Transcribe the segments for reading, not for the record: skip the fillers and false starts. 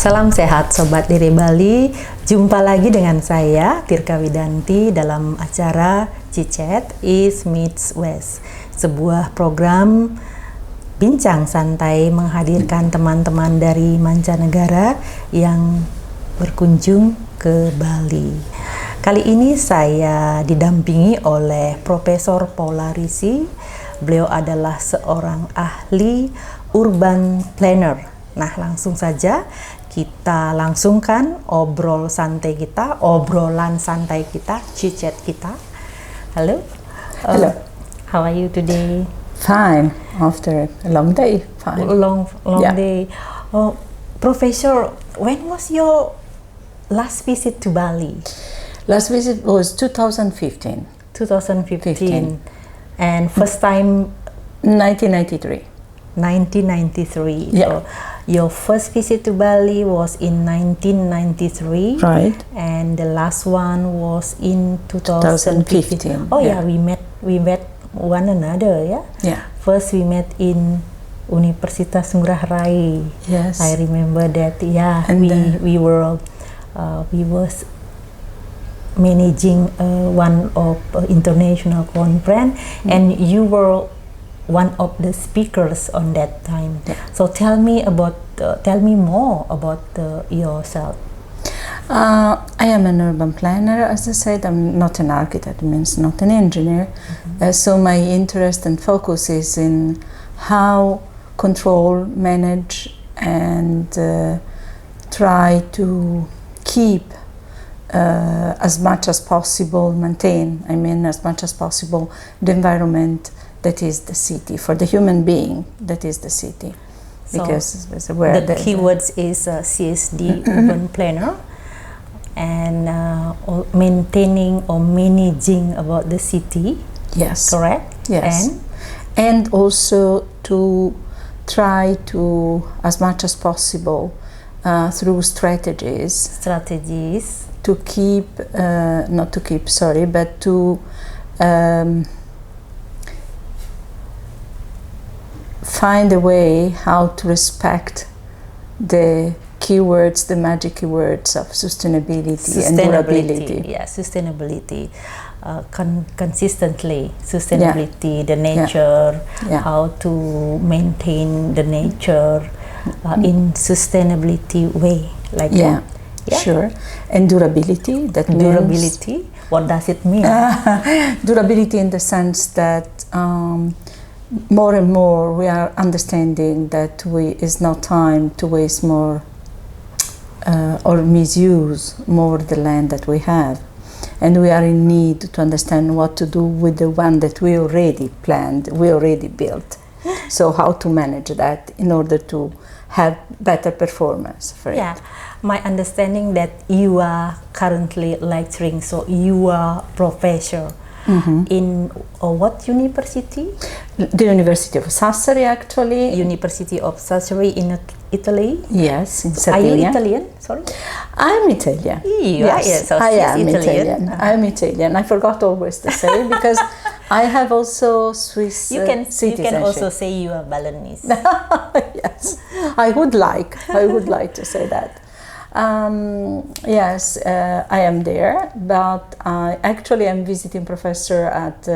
Salam sehat Sobat Diri Bali. Jumpa lagi dengan saya Tirka Widanti dalam acara Chit-Chat East Meets West, sebuah program bincang santai menghadirkan teman-teman dari mancanegara yang berkunjung ke Bali. Kali ini saya didampingi oleh Profesor Paula Risi. Beliau adalah seorang ahli urban planner. Nah, langsung saja kita langsungkan obrolan santai kita, chit-chat kita. Halo. Hello. How are you today? Fine. After a long day, fine. Long Yeah. day. Oh, Professor, when was your last visit to Bali? Last visit was 2015. 2015. And first time 1993. 1993. Yeah. So your first visit to Bali was in 1993. Right. And the last one was in 2015. 2015. Oh yeah, we met one another, yeah? Yeah. First we met in Universitas Ngurah Rai. Yes. I remember that. Yeah, And we was managing one of international conference, and you were one of the speakers on that time. Yeah. So tell me more about yourself. I am an urban planner. As I said, I'm not an architect, means not an engineer. So my interest and focus is in how control, manage, and try to keep as much as possible, as much as possible, the environment that is the city, for the human being that is the city. So Because the keywords is CSD urban planner, and maintaining or managing about the city. Yes. Correct? Yes. And also to try to, as much as possible, through strategies to keep, but to find a way how to respect the keywords, the magic keywords of sustainability and durability. Yeah, sustainability. Consistently, sustainability, the nature, how to maintain the nature in sustainability way, like that. Yeah, sure. And durability, that means... Durability, what does it mean? Durability in the sense that more and more we are understanding that it's not time to waste more or misuse more the land that we have. And we are in need to understand what to do with the one that we already planned, we already built. So how to manage that in order to have better performance for it. Yeah, my understanding that you are currently lecturing, so you are professor in what university? The University of Sassari, actually. University of Sassari in Italy? Yes, in Are Sardinia. you Italian? Sorry? I'm Italian. Yes, so I am Italian. I'm Italian. I forgot always to say because I have also Swiss citizenship. You can also say you are Balinese. Yes, I would like to say that. Yes, I am there, but I actually am visiting professor at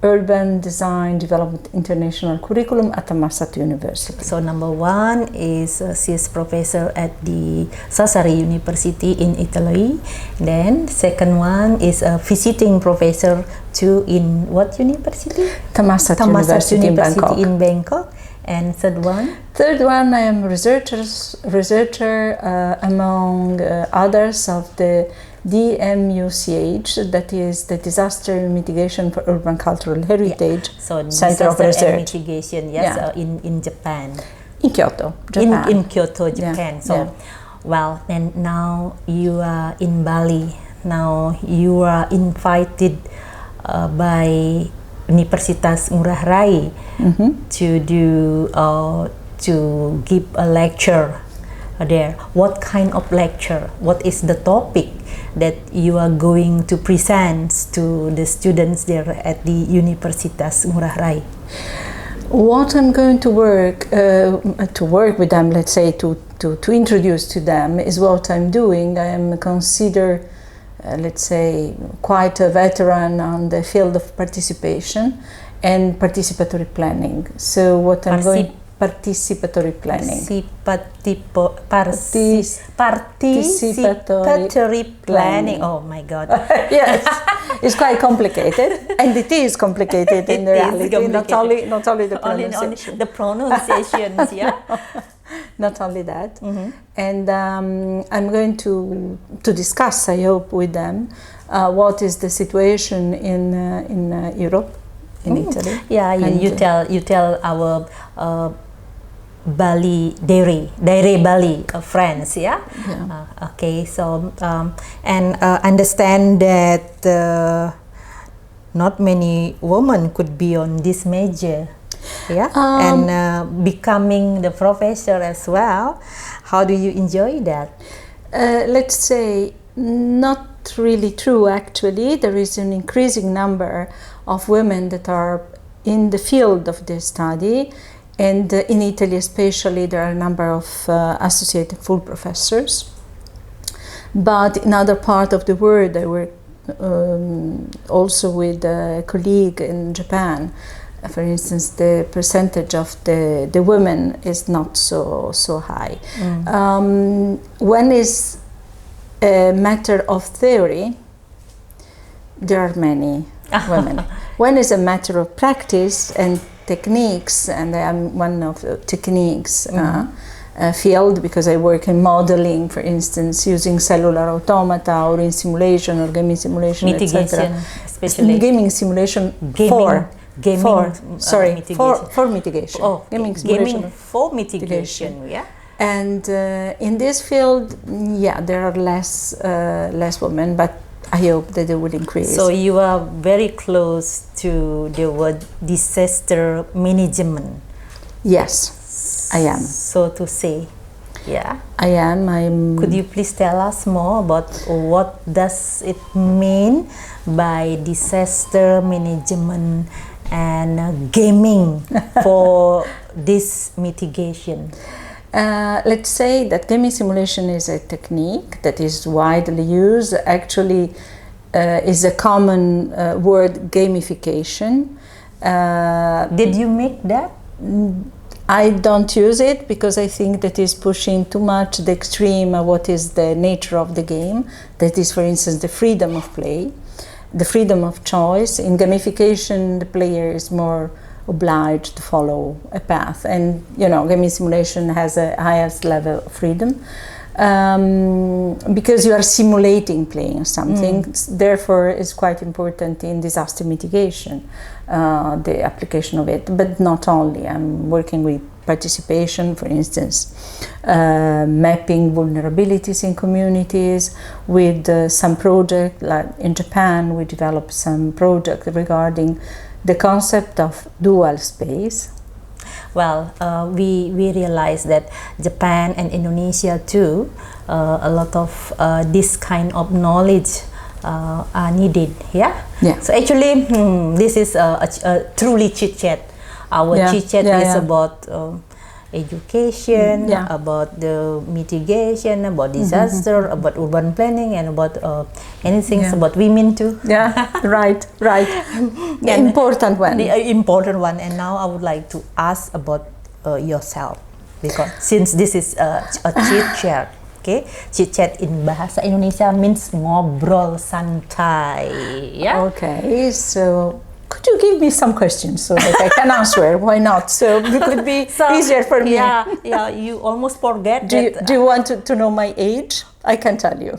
Urban Design Development International Curriculum at Tamasat University. So number one is CS professor at the Sassari University in Italy. Then second one is a visiting professor in what university? Tamasat University in Bangkok. And third one? Third one, I am researcher among others of the DMUCH, that is the Disaster Mitigation for Urban Cultural Heritage Center of Research. Mitigation, in Japan. In Kyoto, Japan. In Kyoto, Japan. Well, and now you are in Bali. Now you are invited by Universitas Ngurah Rai to give a lecture there. What kind of lecture? What is the topic that you are going to present to the students there at the Universitas Ngurah Rai? What I'm going to work with them, let's say, to introduce to them is what I'm doing. I am considered, let's say, quite a veteran on the field of participation and participatory planning. So what I'm going participatory planning. Participatory planning. Oh my God. Yes, it's quite complicated, and it is complicated in reality. Not only the pronunciation. Only the pronunciations, yeah. Not only that, and I'm going to discuss, I hope, with them what is the situation in Europe, in Italy. Yeah, you tell our Bali Dairy Bali friends, yeah. Okay, so and understand that not many women could be on this major. Yeah, and becoming the professor as well. How do you enjoy that? Let's say not really true. Actually, there is an increasing number of women that are in the field of their study, and in Italy especially there are a number of associated full professors. But in other parts of the world, I work also with a colleague in Japan. For instance, the percentage of the women is not so high. When it's a matter of theory, there are many women. When it's a matter of practice and techniques, and I am one of the techniques field, because I work in modeling, for instance, using cellular automata or in simulation or gaming simulation, mitigation, especially gaming simulation for mitigation. Oh, gaming for mitigation. Yeah. And in this field, there are less women, but I hope that they will increase. So you are very close to the word disaster management. Yes, I am. So to say, yeah. I am. Could you please tell us more about what does it mean by disaster management and gaming for this mitigation? Let's say that gaming simulation is a technique that is widely used. Actually, is a common word, gamification. Did you make that? I don't use it because I think that is pushing too much the extreme of what is the nature of the game. That is, for instance, the freedom of play, the freedom of choice. In gamification, the player is more obliged to follow a path, and gaming simulation has a highest level of freedom because you are simulating playing something. Therefore, it's quite important in disaster mitigation, the application of it, but not only. I'm working with participation, for instance, mapping vulnerabilities in communities with some project. Like in Japan, we developed some project regarding the concept of dual space. Well, we realize that Japan and Indonesia too, a lot of this kind of knowledge are needed. Yeah. So actually, this is a truly Chit-Chat. Our Chit-Chat is about education, about the mitigation, about disaster, about urban planning, and about anything about women too. Right. The important one. The important one. And now I would like to ask about yourself, because since this is a Chit-Chat. Okay, Chit-Chat in bahasa Indonesia means ngobrol santai. Yeah. Okay, so could you give me some questions so that I can answer? Why not? So it could be easier for me. Yeah. You almost forget. Do you want to know my age? I can tell you.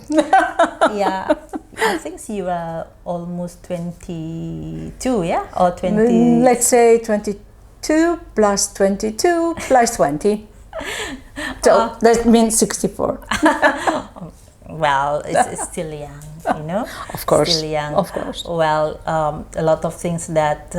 Yeah, I think you are almost 22. Yeah, or 20. Let's say 22 plus 22 plus 20. So that means 64. Well, it's still young, Of course. Still young. Of course. Well, a lot of things that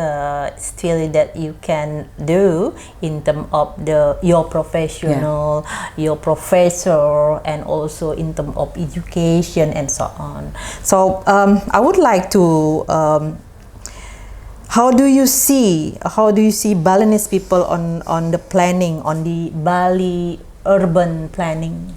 still that you can do in terms of your professional, your professor, and also in terms of education and so on. So I would like to. how do you see Balinese people on the planning, on the Bali urban planning?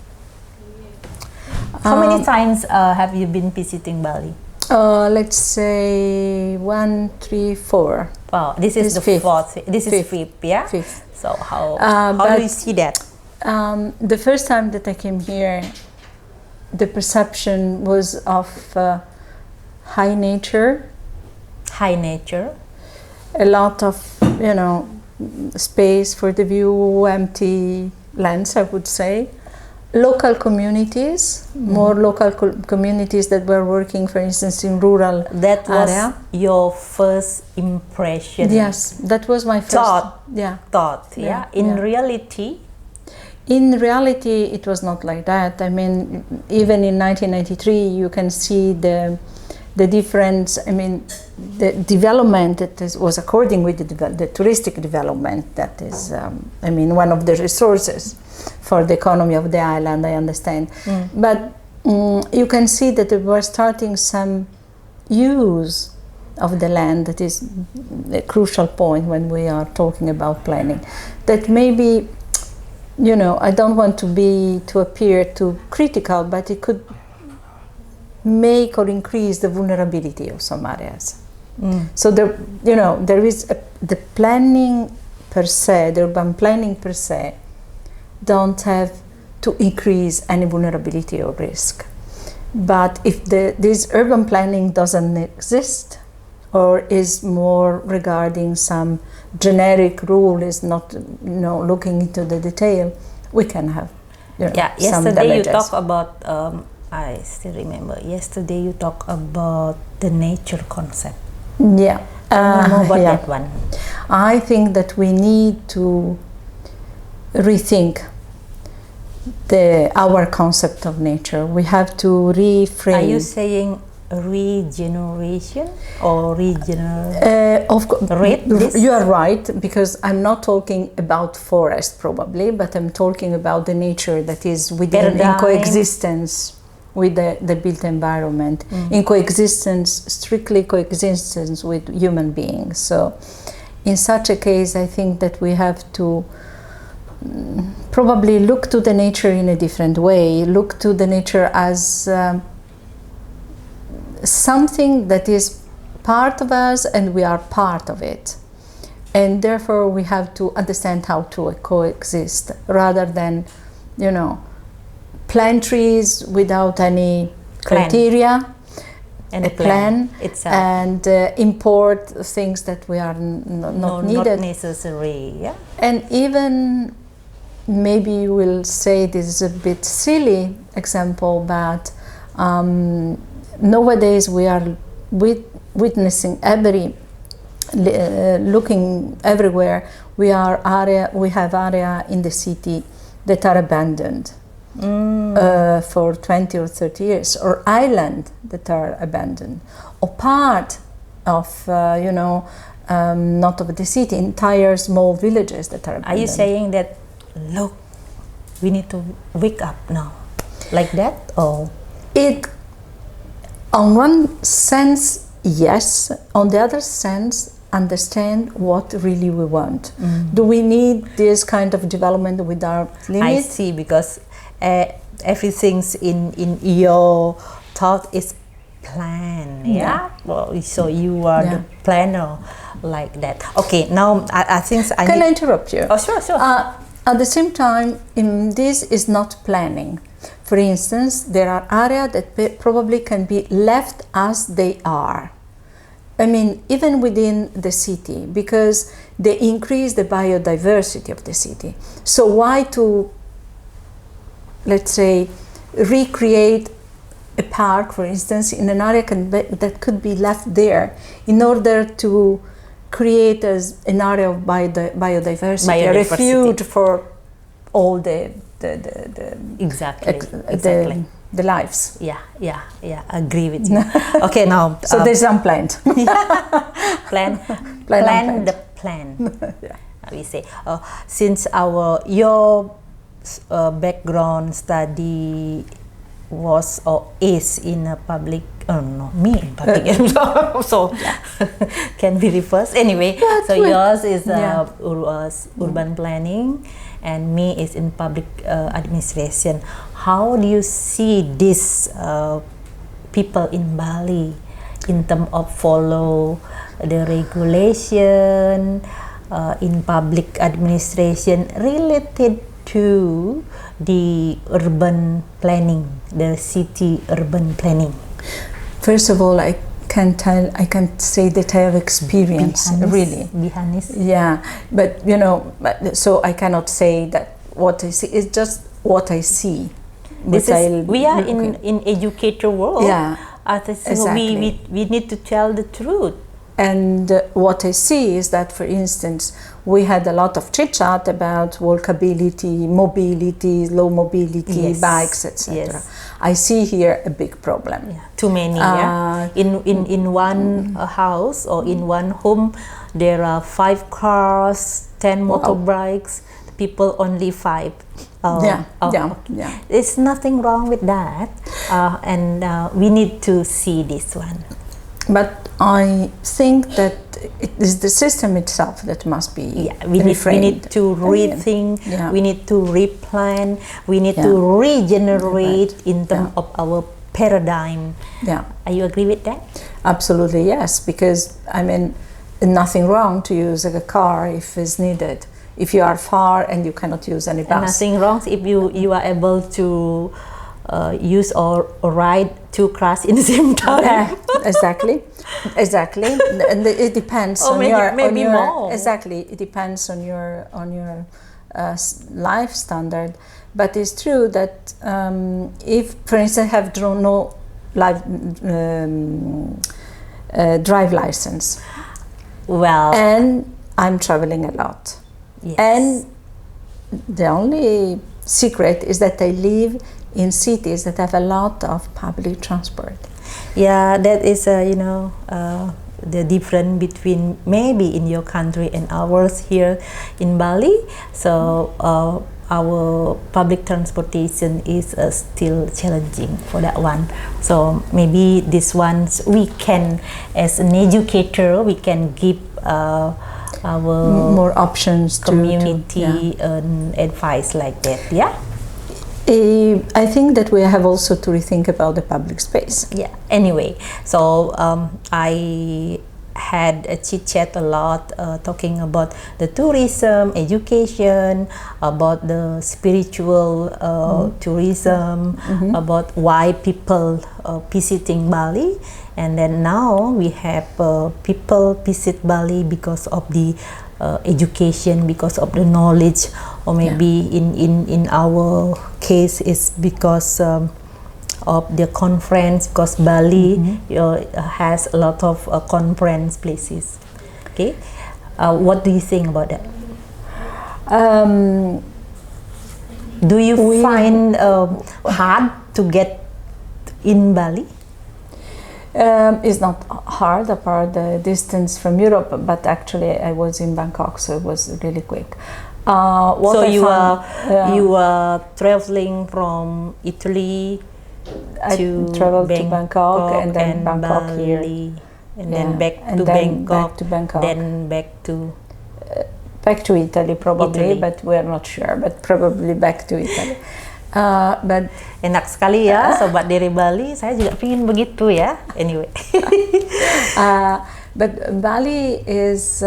How many times have you been visiting Bali? Let's say 1, 3, 4. Wow, this is the fifth. fourth. This is fifth, yeah. Fifth. So how do you see that? The first time that I came here, the perception was of high nature. High nature. A lot of, space for the view, empty lands, I would say. Local communities, more local communities that were working, for instance, in rural That was area. your first impression. Yes, that was my first Thought. Yeah. Thought, yeah. In reality, it was not like that. I mean, even in 1993, you can see the difference. I mean, the development that was according with the touristic development. That is, one of the resources for the economy of the island. I understand, but you can see that they were starting some use of the land. That is a crucial point when we are talking about planning. That maybe, I don't want to appear too critical, but it could make or increase the vulnerability of some areas. So there is the planning per se, the urban planning per se, don't have to increase any vulnerability or risk. But if this urban planning doesn't exist, or is more regarding some generic rule, is not looking into the detail, we can have some yesterday damages. you talk about I still remember yesterday you talk about the nature concept. Yeah. Tell me more about that one. I think that we need to rethink our concept of nature. We have to reframe. Are you saying regeneration or regional? Of course, you are right, because I'm not talking about forest probably, but I'm talking about the nature that is within in coexistence with the built environment, in strictly coexistence with human beings. So in such a case, I think that we have to probably look to the nature in a different way, look to the nature as something that is part of us and we are part of it. And therefore we have to understand how to coexist rather than, plant trees without any criteria, and a plan itself, and import things that we are not needed. Not necessary, yeah. And even maybe you will say this is a bit silly example, but nowadays we are witnessing looking everywhere. We have area in the city that are abandoned for 20 or 30 years, or island that are abandoned, or part of not of the city, entire small villages that are abandoned. Are you saying that, look, we need to wake up now, like that? Or it, on one sense, yes. On the other sense, understand what really we want. Do we need this kind of development without limits? I see, because everything's in your thought is planned, yeah? Well, so you are the planner like that. Okay, now I think Can I interrupt you? Oh, sure. At the same time, this is not planning. For instance, there are areas that probably can be left as they are. I mean, even within the city, because they increase the biodiversity of the city. So why to, let's say, recreate a park, for instance, in an area that could be left there in order to create as an area of biodiversity, a refuge for all the lives. Yeah, agree with you. Okay, now so there's unplanned. plan the plan. Yeah. We say since your background study was or is in a public, no, me in public, so can be reversed. Anyway, so yours is urban planning, and me is in public administration. How do you see this people in Bali in terms of follow the regulation in public administration related to the urban planning, the city urban planning? First of all, I can't say that I have experience, really. Be honest. Yeah, but so I cannot say that what I see is just what I see. We are in educator world. Yeah, exactly. We need to tell the truth. And what I see is that, for instance, we had a lot of chit-chat about walkability, mobility, low mobility, bikes, etc. Yes. I see here a big problem. Yeah. Too many. In one house or in one home, there are 5 cars, 10 motorbikes. People only 5. There's nothing wrong with that, and we need to see this one. But I think that it is the system itself that must be we need to rethink, we need to replan, we need to regenerate in terms of our paradigm. Are you agree with that? Absolutely, yes, because I mean, nothing wrong to use a car if it's needed. If you are far and you cannot use any bus. And nothing wrong if you are able to use or ride 2 cars in the same time. Exactly. And it depends or on maybe your more. Exactly, it depends on your life standard. But it's true that if, for instance, I have no drive license, and I'm traveling a lot, and the only secret is that I live in cities that have a lot of public transport. Yeah, that is the difference between maybe in your country and ours here in Bali. So our public transportation is still challenging for that one. So maybe this ones we can, as an educator, we can give our more options community advice like that. I think that we have also to rethink about the public space. Anyway, so I had a chit-chat a lot talking about the tourism, education, about the spiritual tourism, about why people visiting Bali, and then now we have people visit Bali because of the education, because of the knowledge, or maybe in our case it's because of the conference, because Bali has a lot of conference places. What do you think about that? Do you find hard to get in Bali? It's not hard apart the distance from Europe, but actually I was in Bangkok, so it was really quick. So you are traveling from Italy to traveled to Bangkok and then Bangkok Bali, here, and then back to Bangkok, then back to Italy probably, but we're not sure, but probably back to Italy. But enak sekali ya, sobat dari Bali. Saya juga pingin begitu ya. Anyway, but Bali is,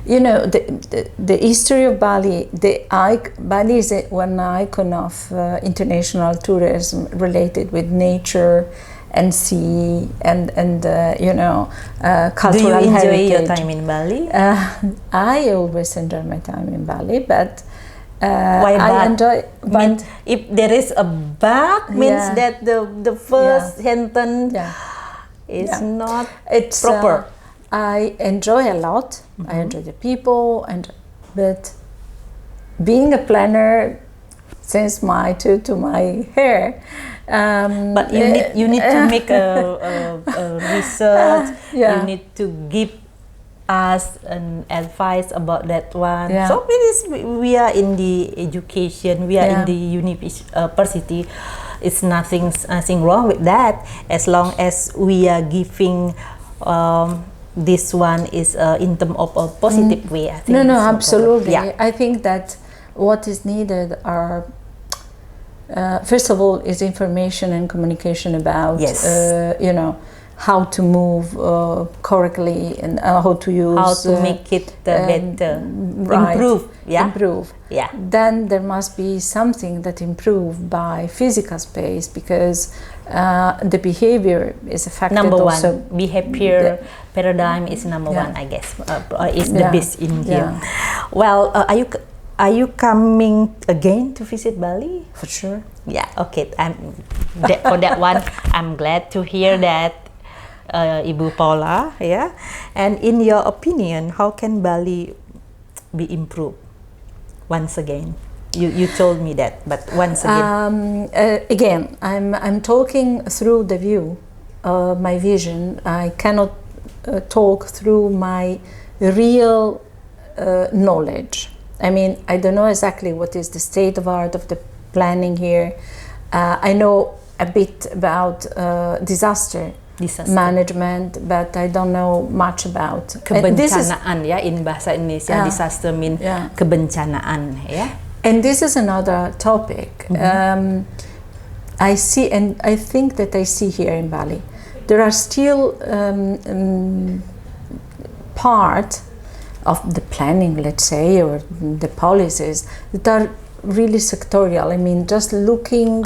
the history of Bali. Bali is one icon of international tourism related with nature and sea and cultural heritage. Do you enjoy your time in Bali? I always enjoy my time in Bali, but. Why I enjoy, but if there is a but, means that the first sentence is not proper. I enjoy a lot. I enjoy the people, but being a planner, since my to my hair. But you need to make a research. You need to give us an advice about that one. Yeah. So we are in the education, we are in the university. It's nothing wrong with that, as long as we are giving this one is in terms of a positive way. I think No, it's absolutely. Yeah. I think that what is needed are first of all is information and communication about you know, how to move correctly and how to use, how to make it better, right, improve. Yeah. Then there must be something that improve by physical space, because the behavior is affected. Number also. one, behavior paradigm is number one, I guess. Is the best in here. Well, are you coming again to visit Bali? For sure. Yeah. Okay. For that one, I'm glad to hear that, Ibu Paula. Yeah. And in your opinion, how can Bali be improved? Once again, you told me that, but once again. Again, I'm talking through the view, my vision. I cannot talk through my real knowledge. I mean, I don't know exactly what is the state of art of the planning here. I know a bit about disaster management, but I don't know much about kebencanaan. In bahasa Indonesia, disaster mean kebencanaan. And this is another topic. I see, and I think that I see here in Bali, there are still part of the planning, let's say, or the policies that are really sectorial. I mean, just looking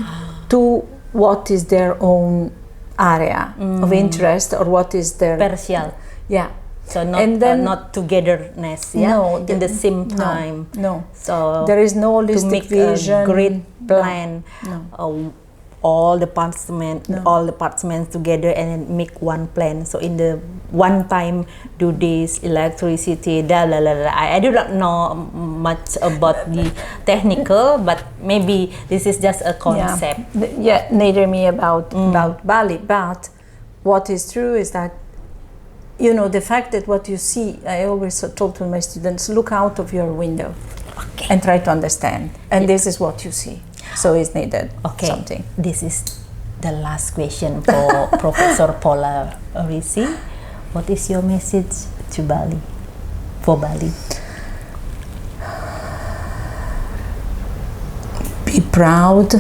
to what is their own area of interest, or what is their partial. Yeah. So not togetherness. No, in the same time. No. So there is no holistic to make vision. a great plan. All departments together and then make one plan. So in the one time do this electricity, I do not know much about the technical, but maybe this is just a concept. Neither me about Bali, but what is true is that, you know, the fact that what you see, I always told to my students, look out of your window and try to understand, and this is what you see. So it's needed something. This is the last question for Professor Paula Risi. What is your message to Bali, for Bali? Be proud,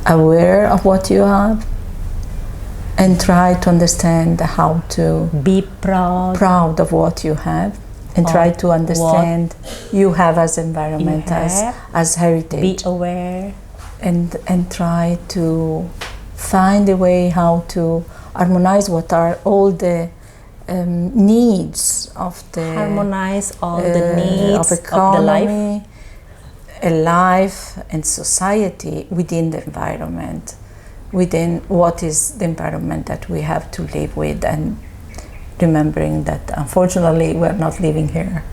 aware of what you have, and try to understand how to be proud of what you have, and try to understand you have as environment, as heritage. Be aware and try to find a way how to harmonize what are all the needs of the harmonize all the needs of economy, of a life and society within the environment, within what is the environment that we have to live with, and remembering that unfortunately we're not living here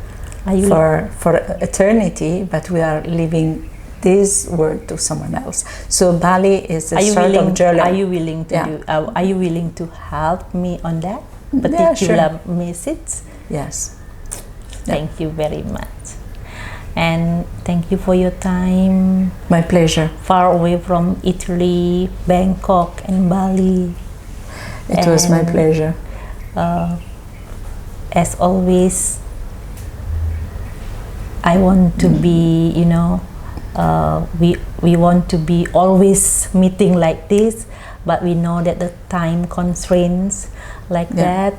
for eternity, but we are living this world to someone else. So Bali is a sort of journey. Are you willing to are you willing to help me on that particular message? Yes. Thank you very much. And thank you for your time. My pleasure. Far away from Italy, Bangkok and Bali. It was my pleasure. As always, I want to be, you know, we want to be always meeting like this, but we know that the time constraints like that,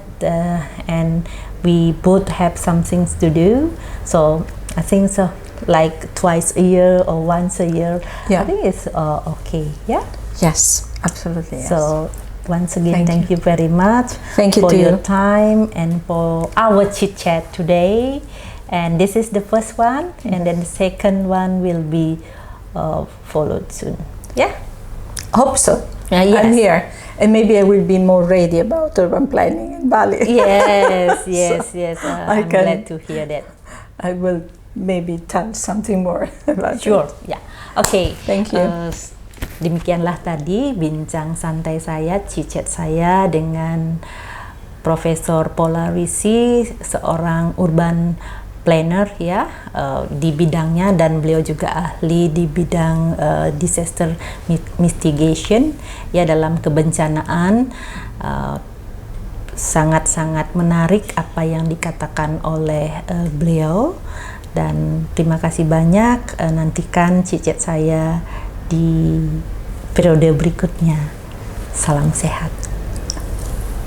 and we both have some things to do. So I think so, like twice a year or once a year. I think it's okay. Yes, absolutely. Yes. So once again, thank you very much. Thank you for to your you. time and for our chit chat today. And this is the first one, and then the second one will be followed soon. Hope so. Yes. I'm here, and maybe I will be more ready about urban planning in Bali. Yes. I'm glad to hear that. I will maybe tell something more about Sure. it. Okay. Thank you. Demikianlah tadi bincang santai saya, chit-chat saya dengan Profesor Polarisi seorang urban planner ya di bidangnya, dan beliau juga ahli di bidang disaster mitigation ya dalam kebencanaan. Sangat-sangat menarik apa yang dikatakan oleh beliau, dan terima kasih banyak. Nantikan Chit-Chat saya di periode berikutnya. Salam sehat.